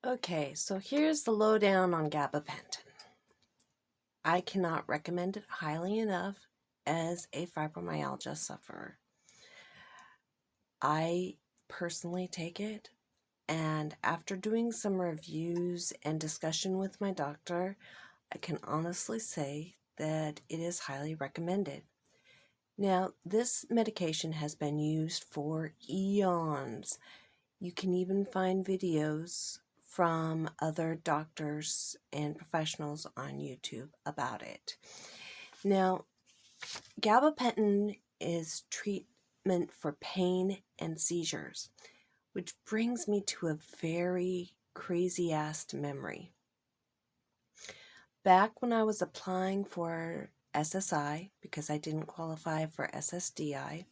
Okay, so here's the lowdown on gabapentin. I cannot recommend it highly enough as a fibromyalgia sufferer. I personally take it, and after doing some reviews and discussion with my doctor, I can honestly say that it is highly recommended. Now, this medication has been used for eons. You can even find videos from other doctors and professionals on YouTube about it. Now, gabapentin is treatment for pain and seizures, which brings me to a very crazy-ass memory. Back when I was applying for SSI, because I didn't qualify for SSDI,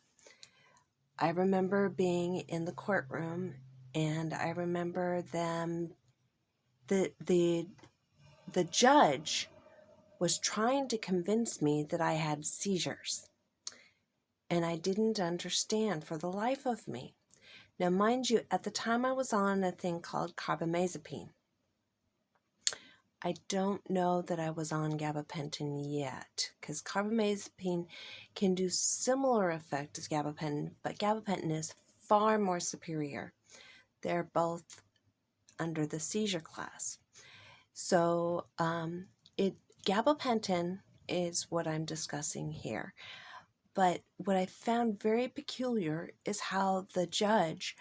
I remember being in the courtroom, and I remember the judge was trying to convince me that I had seizures, and I didn't understand for the life of me. Now, mind you, at the time I was on a thing called carbamazepine. I don't know that I was on gabapentin yet, because carbamazepine can do similar effect as gabapentin, but gabapentin is far more superior. They're both under the seizure class. So gabapentin is what I'm discussing here. But what I found very peculiar is how the judge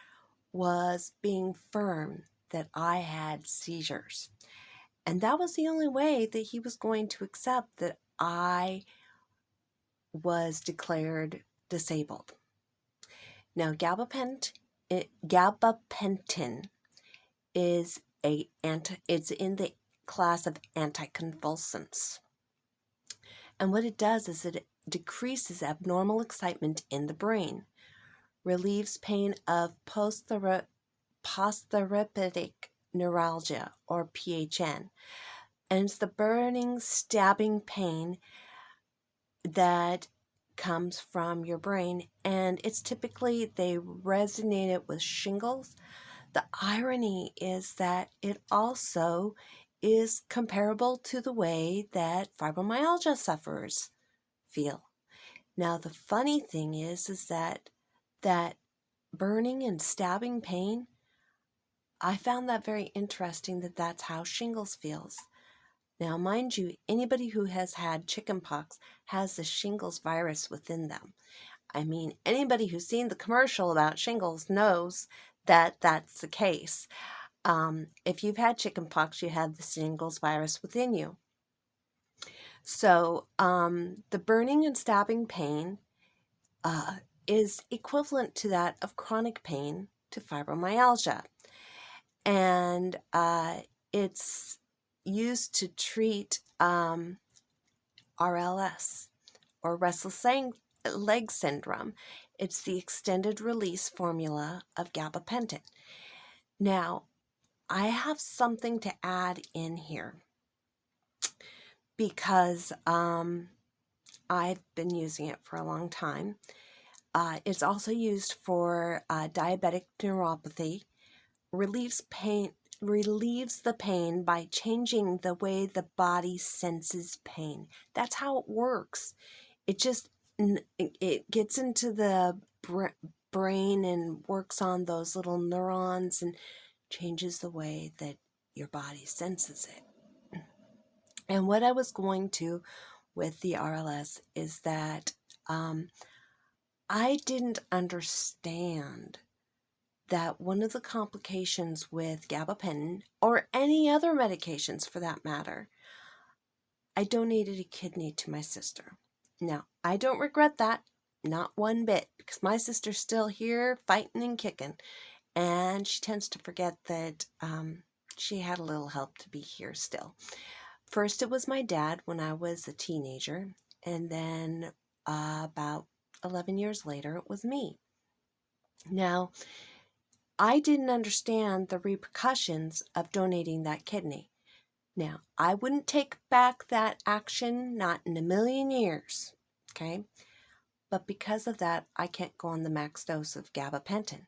was being firm that I had seizures. And that was the only way that he was going to accept that I was declared disabled. Now, gabapentin is it's in the class of anticonvulsants. And what it does is it decreases abnormal excitement in the brain, relieves pain of postherapeutic neuralgia, or PHN, and it's the burning, stabbing pain that comes from your brain, and it's typically, they resonate it with shingles. The irony is that it also is comparable to the way that fibromyalgia sufferers feel. Now, the funny thing is that burning and stabbing pain, I found that very interesting, that that's how shingles feels. Now, mind you, anybody who has had chickenpox has the shingles virus within them. I mean, anybody who's seen the commercial about shingles knows that that's the case. If you've had chickenpox, you have the shingles virus within you. So the burning and stabbing pain is equivalent to that of chronic pain to fibromyalgia. And it's used to treat RLS, or restless leg syndrome. It's the extended release formula of gabapentin. Now, I have something to add in here, because I've been using it for a long time. It's also used for diabetic neuropathy, relieves the pain by changing the way the body senses pain. That's how it works. It gets into the brain and works on those little neurons and changes the way that your body senses it. And what I was going to with the RLS is that I didn't understand that one of the complications with gabapentin, or any other medications for that matter, I donated a kidney to my sister. Now, I don't regret that, not one bit, because my sister's still here fighting and kicking, and she tends to forget that she had a little help to be here still. First, it was my dad when I was a teenager, and then about 11 years later, it was me. Now, I didn't understand the repercussions of donating that kidney. Now, I wouldn't take back that action, not in a million years, okay? But because of that, I can't go on the max dose of gabapentin.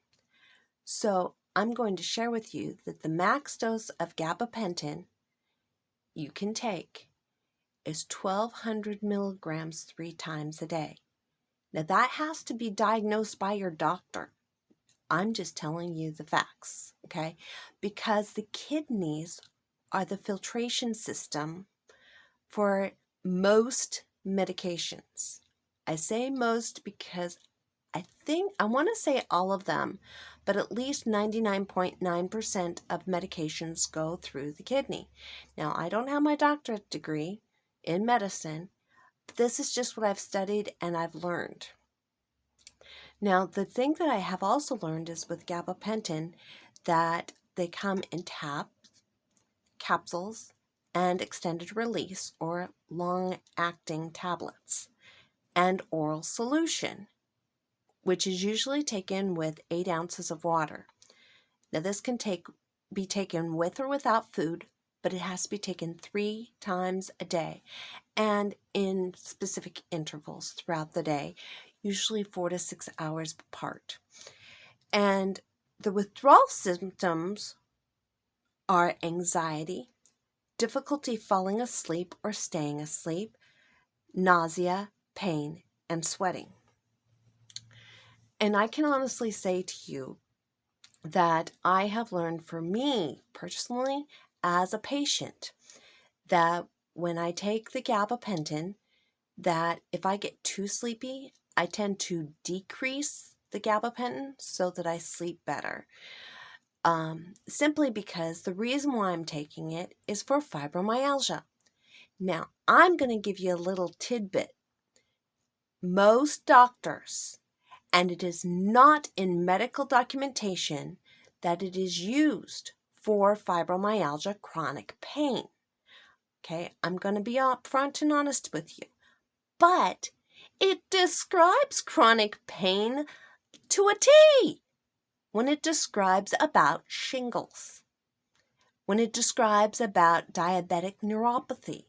So I'm going to share with you that the max dose of gabapentin you can take is 1,200 milligrams 3 times a day. Now that has to be diagnosed by your doctor. I'm just telling you the facts, okay? Because the kidneys are the filtration system for most medications. I say most because I want to say all of them, but at least 99.9% of medications go through the kidney. Now, I don't have my doctorate degree in medicine, but this is just what I've studied and I've learned. Now, the thing that I have also learned is with gabapentin that they come in capsules, and extended release or long-acting tablets, and oral solution, which is usually taken with 8 ounces of water. Now this can be taken with or without food, but it has to be taken 3 times a day and in specific intervals throughout the day, usually 4 to 6 hours apart. And the withdrawal symptoms are anxiety, difficulty falling asleep or staying asleep, nausea, pain, and sweating. And I can honestly say to you that I have learned for me personally as a patient that when I take the gabapentin, that if I get too sleepy, I tend to decrease the gabapentin so that I sleep better. Simply because the reason why I'm taking it is for fibromyalgia. Now, I'm going to give you a little tidbit. Most doctors, and it is not in medical documentation that it is used for fibromyalgia chronic pain. Okay, I'm going to be upfront and honest with you. But it describes chronic pain to a T when it describes about shingles, when it describes about diabetic neuropathy.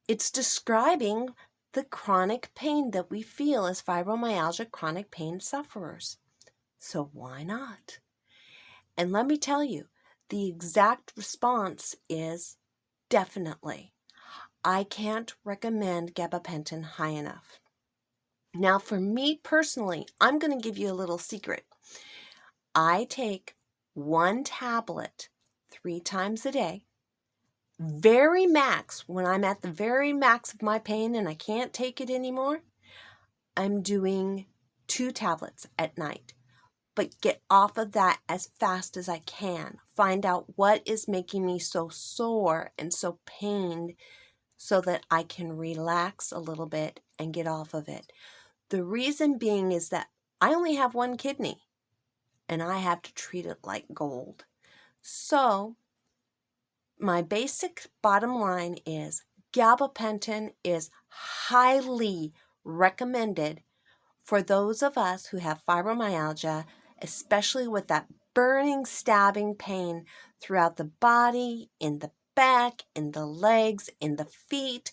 It's describing the chronic pain that we feel as fibromyalgia chronic pain sufferers. So why not? And let me tell you, the exact response is definitely. I can't recommend gabapentin high enough. Now, for me personally, I'm going to give you a little secret. I take 1 tablet 3 times a day. Very max, when I'm at the very max of my pain and I can't take it anymore, I'm doing 2 tablets at night. But get off of that as fast as I can. Find out what is making me so sore and so pained so that I can relax a little bit and get off of it. The reason being is that I only have 1 kidney and I have to treat it like gold. So my basic bottom line is gabapentin is highly recommended for those of us who have fibromyalgia, especially with that burning, stabbing pain throughout the body, in the back, in the legs, in the feet,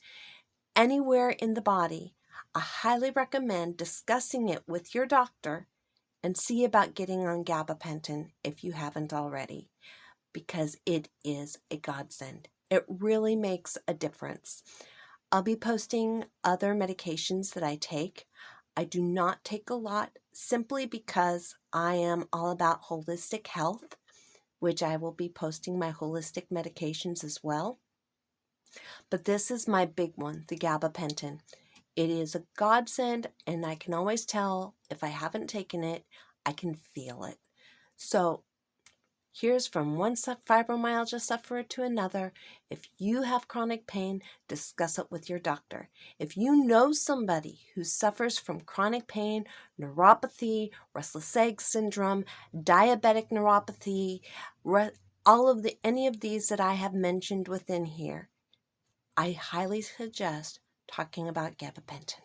anywhere in the body. I highly recommend discussing it with your doctor and see about getting on gabapentin if you haven't already, because it is a godsend. It really makes a difference. I'll be posting other medications that I take. I do not take a lot simply because I am all about holistic health, which I will be posting my holistic medications as well. But this is my big one, the gabapentin. It is a godsend, and I can always tell if I haven't taken it, I can feel it. So here's from one fibromyalgia sufferer to another. If you have chronic pain, discuss it with your doctor. If you know somebody who suffers from chronic pain, neuropathy, restless leg syndrome, diabetic neuropathy, any of these that I have mentioned within here, I highly suggest talking about gabapentin.